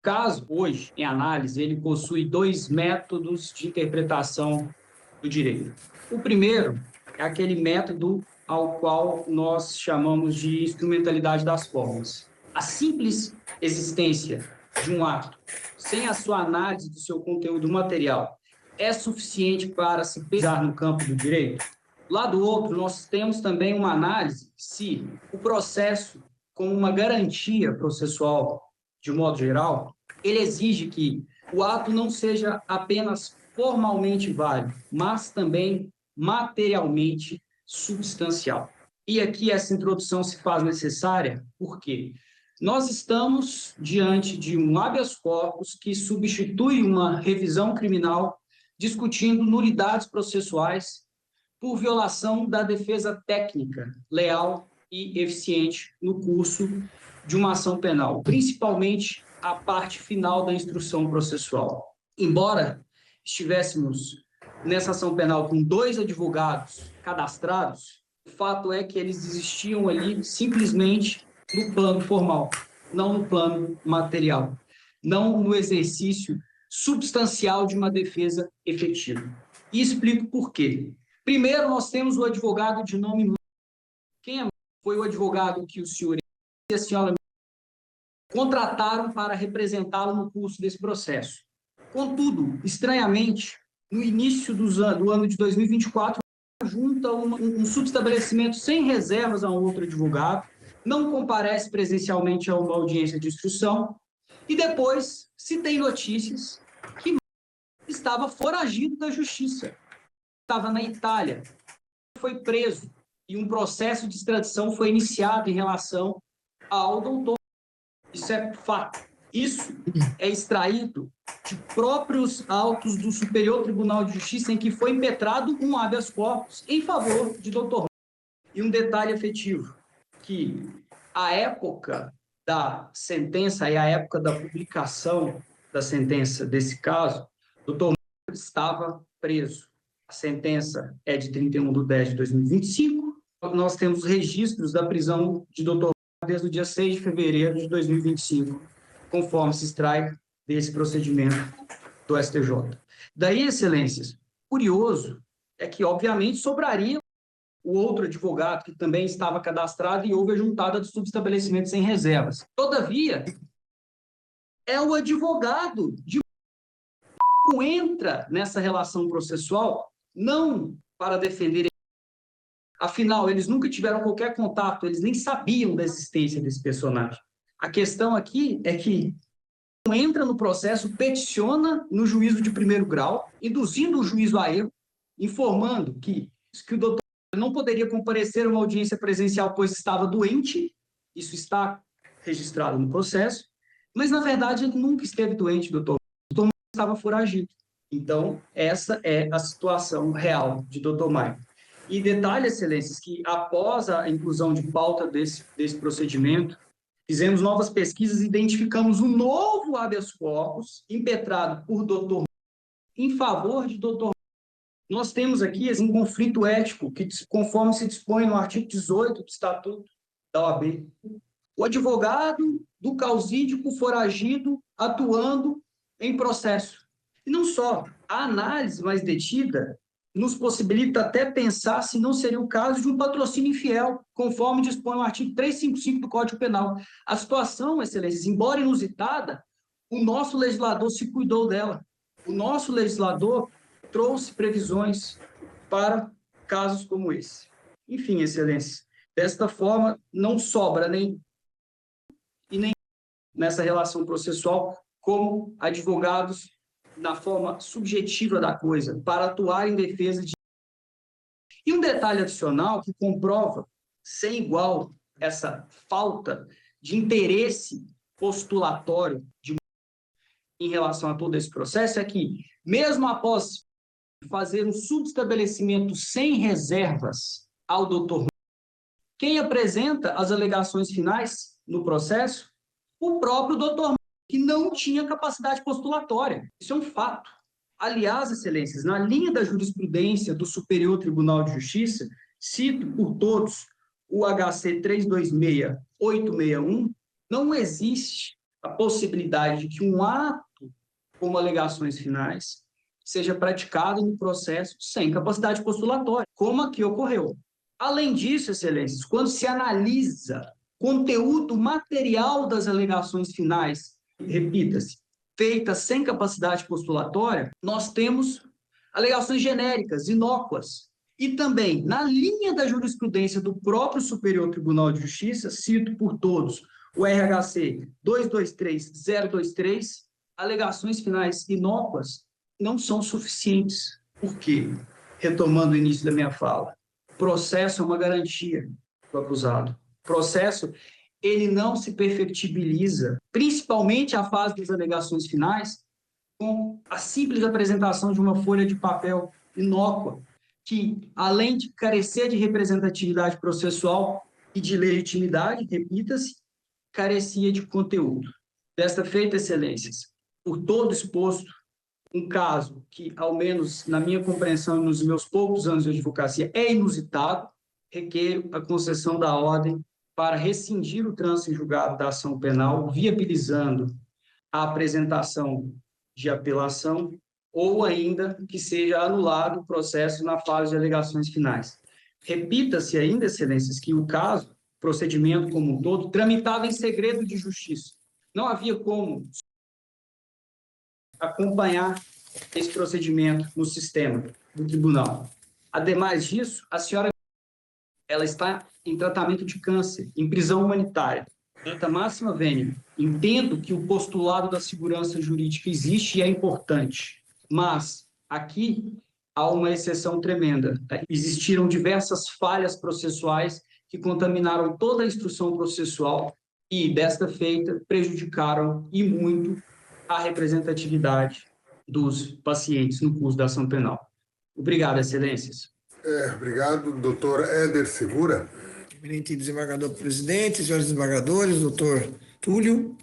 caso, hoje, em análise, ele possui dois métodos de interpretação do direito. O primeiro é aquele método ao qual nós chamamos de instrumentalidade das formas. A simples existência de um ato, sem a sua análise do seu conteúdo material, é suficiente para se pesar no campo do direito? Lá do outro, nós temos também uma análise se o processo, como uma garantia processual, de um modo geral, ele exige que o ato não seja apenas formalmente válido, mas também materialmente substancial. E aqui essa introdução se faz necessária porque nós estamos diante de um habeas corpus que substitui uma revisão criminal discutindo nulidades processuais por violação da defesa técnica, leal e eficiente no curso de uma ação penal, principalmente a parte final da instrução processual. Embora estivéssemos nessa ação penal com 2 advogados cadastrados, o fato é que eles existiam ali simplesmente no plano formal, não no plano material, não no exercício substancial de uma defesa efetiva. E explico por quê. Primeiro, nós temos o advogado de nome... Quem foi o advogado que o senhor e a senhora contrataram para representá-lo no curso desse processo? Contudo, estranhamente, no início do ano de 2024, junta um subestabelecimento sem reservas a um outro advogado, não comparece presencialmente a uma audiência de instrução, e depois se tem notícias que estava foragido da justiça, estava na Itália, foi preso, e um processo de extradição foi iniciado em relação ao doutor. Isso é fato. Isso é extraído de próprios autos do Superior Tribunal de Justiça, em que foi impetrado um habeas corpus em favor de doutor. E um detalhe efetivo, que a época da sentença e a época da publicação da sentença desse caso, doutor estava preso. A sentença é de 31/10/2025. Nós temos registros da prisão de doutor desde o dia 6 de fevereiro de 2025, conforme se extrai desse procedimento do STJ. Daí, excelências, curioso é que, obviamente, sobraria o outro advogado que também estava cadastrado e houve a juntada de subestabelecimento sem reservas. Todavia, é o advogado de entra nessa relação processual não para defender, afinal, eles nunca tiveram qualquer contato, eles nem sabiam da existência desse personagem. A questão aqui é que entra no processo, peticiona no juízo de primeiro grau, induzindo o juízo a erro, informando que o doutor não poderia comparecer a uma audiência presencial, pois estava doente, isso está registrado no processo, mas, na verdade, ele nunca esteve doente, doutor. O doutor estava foragido. Então, essa é a situação real de doutor Maio. E detalhe, excelências, que após a inclusão de pauta desse procedimento, fizemos novas pesquisas e identificamos um novo habeas corpus impetrado por doutor em favor de doutor. Nós temos aqui um conflito ético que, conforme se dispõe no artigo 18 do Estatuto da OAB, o advogado do causídico foragido atuando em processo. E não só, a análise mais detida nos possibilita até pensar se não seria o caso de um patrocínio infiel, conforme dispõe o artigo 355 do Código Penal. A situação, excelências, embora inusitada, o nosso legislador se cuidou dela. O nosso legislador trouxe previsões para casos como esse. Enfim, excelências, desta forma, não sobra nem nessa relação processual como advogados na forma subjetiva da coisa, para atuar em defesa de... E um detalhe adicional que comprova, sem igual, essa falta de interesse postulatório em relação a todo esse processo é que, mesmo após fazer um subestabelecimento sem reservas ao doutor, quem apresenta as alegações finais no processo? O próprio doutor, que não tinha capacidade postulatória. Isso é um fato. Aliás, excelências, na linha da jurisprudência do Superior Tribunal de Justiça, cito por todos o HC 326861, não existe a possibilidade de que um ato como alegações finais seja praticado no processo sem capacidade postulatória, como aqui ocorreu. Além disso, excelências, quando se analisa conteúdo material das alegações finais, repita-se, feitas sem capacidade postulatória, nós temos alegações genéricas, inócuas. E também, na linha da jurisprudência do próprio Superior Tribunal de Justiça, cito por todos o RHC 223023, alegações finais inócuas não são suficientes. Por quê? Retomando o início da minha fala, processo é uma garantia do acusado. Processo, ele não se perfectibiliza, principalmente a fase das alegações finais, com a simples apresentação de uma folha de papel inócua, que, além de carecer de representatividade processual e de legitimidade, repita-se, carecia de conteúdo. Desta feita, excelências, por todo exposto, um caso que, ao menos na minha compreensão e nos meus poucos anos de advocacia, é inusitado, requer a concessão da ordem para rescindir o trânsito em julgado da ação penal, viabilizando a apresentação de apelação ou ainda que seja anulado o processo na fase de alegações finais. Repita-se ainda, excelências, que o caso, procedimento como um todo, tramitava em segredo de justiça. Não havia como acompanhar esse procedimento no sistema do tribunal. Ademais disso, a senhora ela está em tratamento de câncer, em prisão humanitária. Data máxima vênia. Entendo que o postulado da segurança jurídica existe e é importante, mas aqui há uma exceção tremenda. Existiram diversas falhas processuais que contaminaram toda a instrução processual e, desta feita, prejudicaram e muito a representatividade dos pacientes no curso da ação penal. Obrigado, excelências. Obrigado, doutor Éder Segura. Eminente desembargador presidente, senhores desembargadores, doutor Túlio,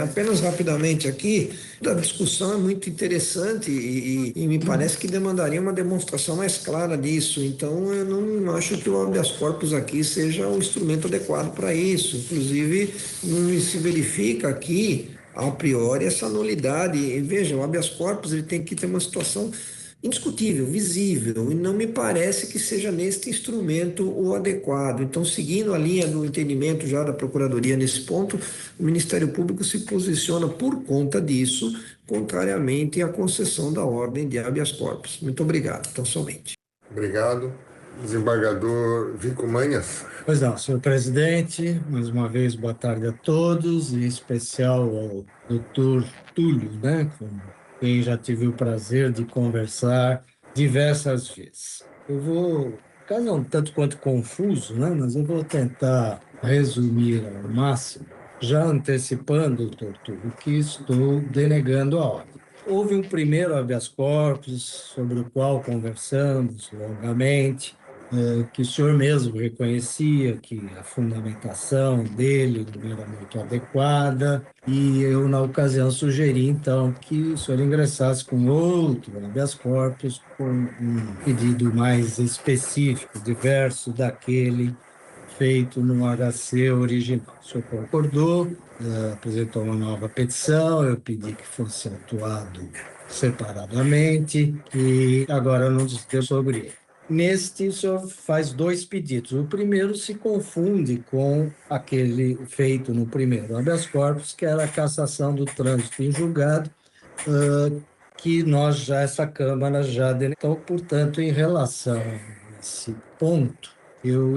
apenas rapidamente aqui, a discussão é muito interessante e me parece que demandaria uma demonstração mais clara disso, então eu não acho que o habeas corpus aqui seja o instrumento adequado para isso, inclusive não se verifica aqui a priori essa nulidade, e veja, o habeas corpus ele tem que ter uma situação indiscutível, visível, e não me parece que seja neste instrumento o adequado. Então, seguindo a linha do entendimento já da Procuradoria nesse ponto, o Ministério Público se posiciona por conta disso, contrariamente à concessão da ordem de habeas corpus. Muito obrigado, então somente. Obrigado. Desembargador Vico Manhas. Pois não, senhor presidente, mais uma vez boa tarde a todos, em especial ao doutor Túlio, né, com quem já tive o prazer de conversar diversas vezes. O caso é um tanto quanto confuso, né, mas eu vou tentar resumir ao máximo, já antecipando, doutor Túlio, que estou denegando a ordem. Houve um primeiro habeas corpus, sobre o qual conversamos longamente, que o senhor mesmo reconhecia que a fundamentação dele não era muito adequada, e eu, na ocasião, sugeri, então, que o senhor ingressasse com outro habeas corpus, com um pedido mais específico, diverso daquele feito no HC original. O senhor concordou, apresentou uma nova petição, eu pedi que fosse atuado separadamente, e agora não discutir sobre ele. Neste, o senhor faz dois pedidos. O primeiro se confunde com aquele feito no primeiro habeas corpus, que era a cassação do trânsito em julgado, que essa Câmara já denegou. Então, portanto, em relação a esse ponto, eu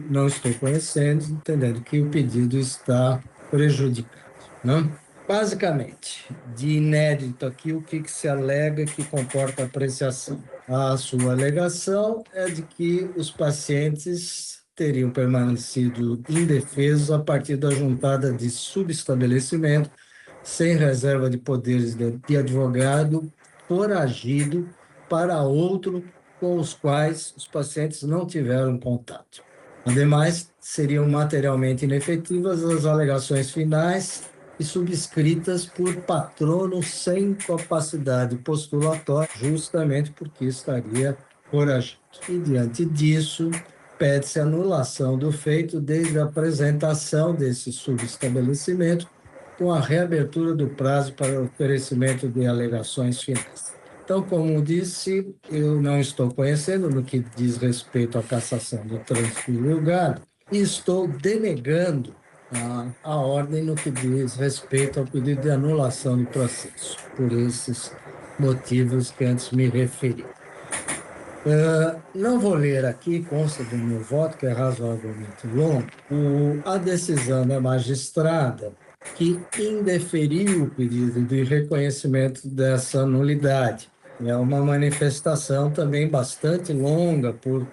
não estou conhecendo, entendendo que o pedido está prejudicado, né? Basicamente, de inédito aqui, o que se alega que comporta apreciação? A sua alegação é de que os pacientes teriam permanecido indefesos a partir da juntada de subestabelecimento, sem reserva de poderes de advogado, foragido para outro com os quais os pacientes não tiveram contato. Ademais, seriam materialmente inefetivas as alegações finais e subscritas por patrono sem capacidade postulatória, justamente porque estaria foragido. E, diante disso, pede-se anulação do feito desde a apresentação desse subestabelecimento com a reabertura do prazo para o oferecimento de alegações finais. Então, como disse, eu não estou conhecendo no que diz respeito à cassação do trânsito julgado e estou denegando a ordem no que diz respeito ao pedido de anulação do processo, por esses motivos que antes me referi. Não vou ler aqui, consta do meu voto, que é razoavelmente longo, a decisão da magistrada que indeferiu o pedido de reconhecimento dessa nulidade. É uma manifestação também bastante longa por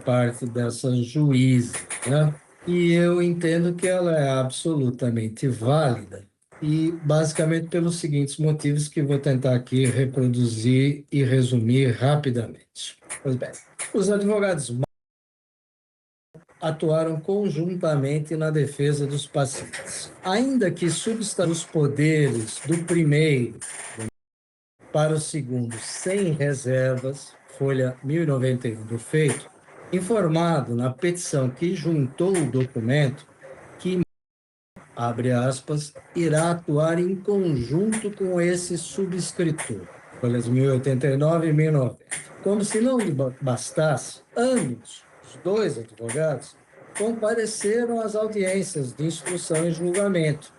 parte dessa juíza, né? E eu entendo que ela é absolutamente válida, e basicamente pelos seguintes motivos que vou tentar aqui reproduzir e resumir rapidamente. Pois bem, os advogados atuaram conjuntamente na defesa dos pacientes. Ainda que os poderes do primeiro para o segundo sem reservas, folha 1091 do feito, informado na petição que juntou o documento que, abre aspas, irá atuar em conjunto com esse subscritor, folhas 1089 e 1090. Como se não bastasse, ambos, os dois advogados, compareceram às audiências de instrução e julgamento,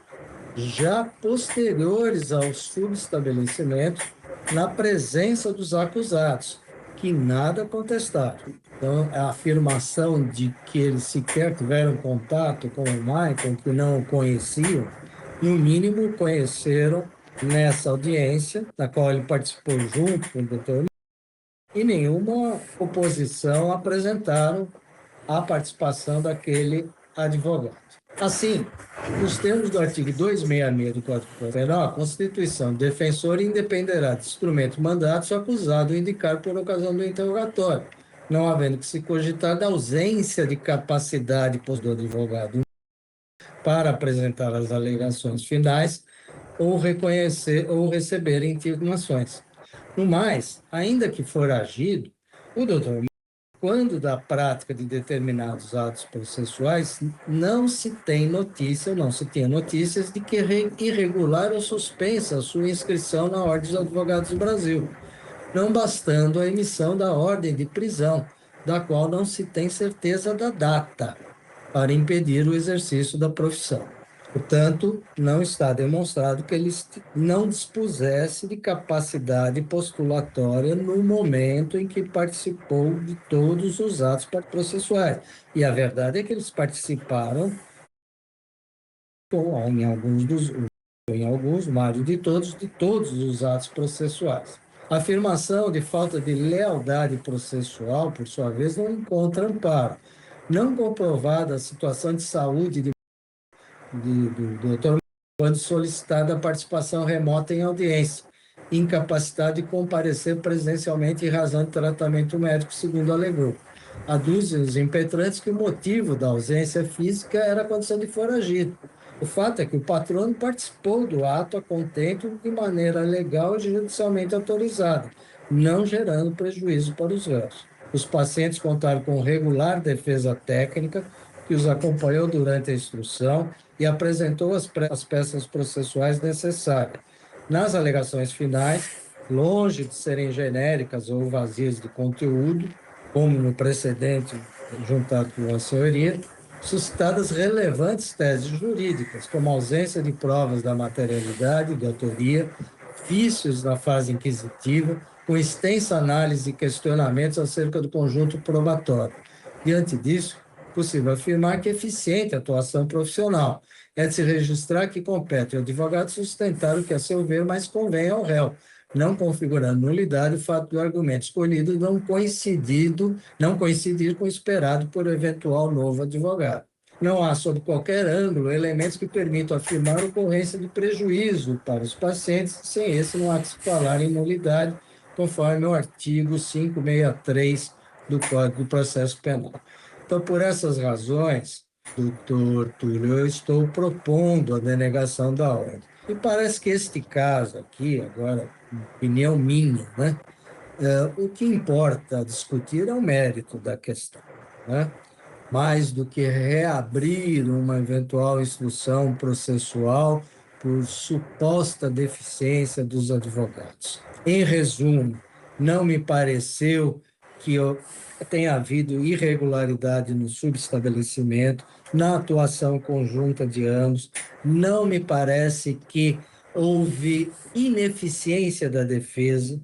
já posteriores ao subestabelecimento, na presença dos acusados, que nada contestaram. Então, a afirmação de que eles sequer tiveram contato com o Michael, que não o conheciam, no mínimo conheceram nessa audiência, na qual ele participou junto com o doutor, e nenhuma oposição apresentaram à participação daquele advogado. Assim, nos termos do artigo 266 do Código Penal, a Constituição, defensor independerá de instrumento mandado se o acusado indicar por ocasião do interrogatório, não havendo que se cogitar da ausência de capacidade do advogado para apresentar as alegações finais ou reconhecer ou receber intimações. No mais, ainda que for agido, o doutor, quando da prática de determinados atos processuais, não se tem notícia, não se tinha notícias de que irregular ou suspensa a sua inscrição na Ordem dos Advogados do Brasil, não bastando a emissão da ordem de prisão, da qual não se tem certeza da data, para impedir o exercício da profissão. Portanto, não está demonstrado que ele não dispusesse de capacidade postulatória no momento em que participou de todos os atos processuais. E a verdade é que eles participaram em alguns, mais de todos os atos processuais. A afirmação de falta de lealdade processual, por sua vez, não encontra amparo. Não comprovada a situação de saúde do doutor quando solicitada a participação remota em audiência, incapacidade de comparecer presencialmente em razão de tratamento médico, segundo alegou. Aduzem os impetrantes que o motivo da ausência física era a condição de foragido. O fato é que o patrono participou do ato a contento de maneira legal e judicialmente autorizada, não gerando prejuízo para os réus. Os pacientes contaram com regular defesa técnica, que os acompanhou durante a instrução e apresentou as peças processuais necessárias. Nas alegações finais, longe de serem genéricas ou vazias de conteúdo, como no precedente juntado com a senhoria, suscitadas relevantes teses jurídicas, como ausência de provas da materialidade, de autoria, vícios na fase inquisitiva, com extensa análise e questionamentos acerca do conjunto probatório. Diante disso, é possível afirmar que é eficiente a atuação profissional. É de se registrar que compete ao advogado sustentar o que, a seu ver, mais convém ao réu, não configurando nulidade o fato do argumento escolhido não coincidir com o esperado por eventual novo advogado. Não há, sob qualquer ângulo, elementos que permitam afirmar a ocorrência de prejuízo para os pacientes, sem esse não há que se falar em nulidade, conforme o artigo 563 do Código de Processo Penal. Então, por essas razões, doutor Túlio, eu estou propondo a denegação da ordem. E parece que este caso aqui, agora, opinião minha, né? O que importa discutir é o mérito da questão, né? mais do que reabrir uma eventual instrução processual por suposta deficiência dos advogados. Em resumo, não me pareceu que tenha havido irregularidade no subestabelecimento, na atuação conjunta de ambos, não me parece que houve ineficiência da defesa.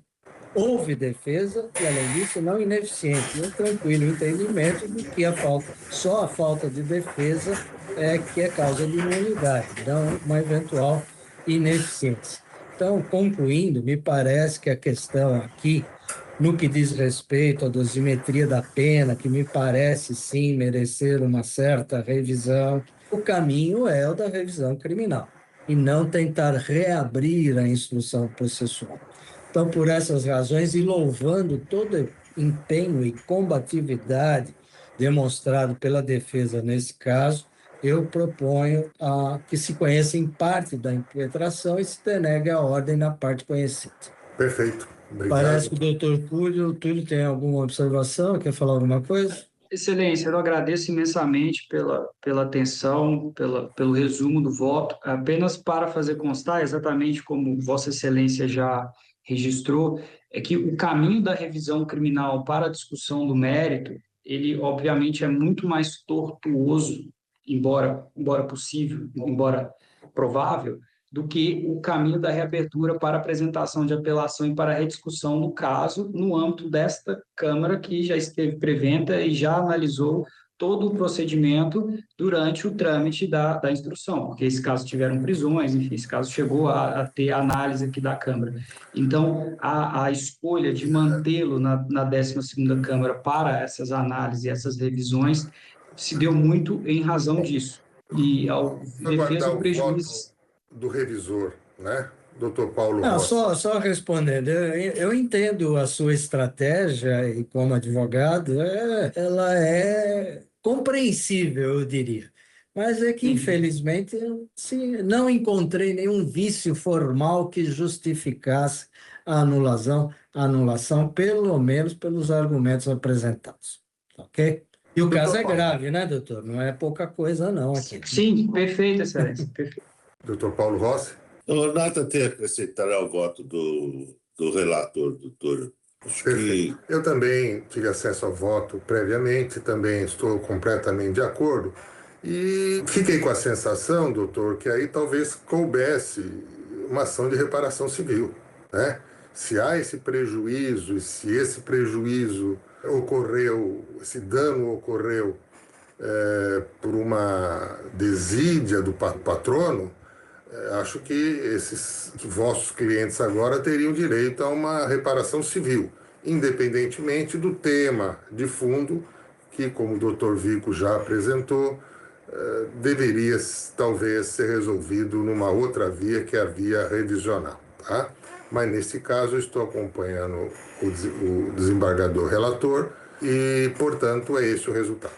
Houve defesa e, além disso, não ineficiente. Um tranquilo entendimento de que só a falta de defesa é que é causa de nulidade, não uma eventual ineficiência. Então, concluindo, me parece que a questão aqui, no que diz respeito à dosimetria da pena, que me parece sim merecer uma certa revisão, o caminho é o da revisão criminal e não tentar reabrir a instrução processual. Então, por essas razões, e louvando todo o empenho e combatividade demonstrado pela defesa nesse caso, eu proponho que se conheça em parte da impetração e se denegue a ordem na parte conhecida. Perfeito. Parece que Obrigado. o doutor Túlio tem alguma observação, quer falar alguma coisa? Excelência, eu agradeço imensamente pela atenção, pelo resumo do voto. Apenas para fazer constar, exatamente como Vossa Excelência já registrou, é que o caminho da revisão criminal para a discussão do mérito, ele obviamente é muito mais tortuoso, embora possível, embora provável, do que o caminho da reabertura para apresentação de apelação e para a rediscussão do caso no âmbito desta Câmara, que já esteve preventa e já analisou todo o procedimento durante o trâmite da instrução, porque esse caso tiveram prisões, enfim, esse caso chegou a ter análise aqui da Câmara. Então, a escolha de mantê-lo na 12ª Câmara para essas análises e essas revisões se deu muito em razão disso. E ao defesa Aguardar o o voto prejuízo. do revisor, né? Doutor Paulo Não, Rossi. só respondendo, eu entendo a sua estratégia e como advogado, ela é compreensível, eu diria. Mas é que, Sim. infelizmente, eu não encontrei nenhum vício formal que justificasse a anulação, pelo menos pelos argumentos apresentados. Ok? E o caso Doutor é Paulo. grave, né, doutor? Não é pouca coisa, não, aqui. Sim, perfeito, excelência. Perfeito. Doutor Paulo Rossi. Não, nada a ter a acrescentar ao voto do relator, doutor. Acho Perfeito. que Eu também tive acesso ao voto previamente, também estou completamente de acordo. E fiquei com a sensação, doutor, que aí talvez coubesse uma ação de reparação civil, né? Se há esse prejuízo, e se esse prejuízo ocorreu, esse dano ocorreu por uma desídia do patrono, acho que esses vossos clientes agora teriam direito a uma reparação civil, independentemente do tema de fundo, que, como o doutor Vico já apresentou, deveria talvez ser resolvido numa outra via, que é a via revisional. Tá? Mas, nesse caso, eu estou acompanhando o desembargador relator e, portanto, é esse o resultado.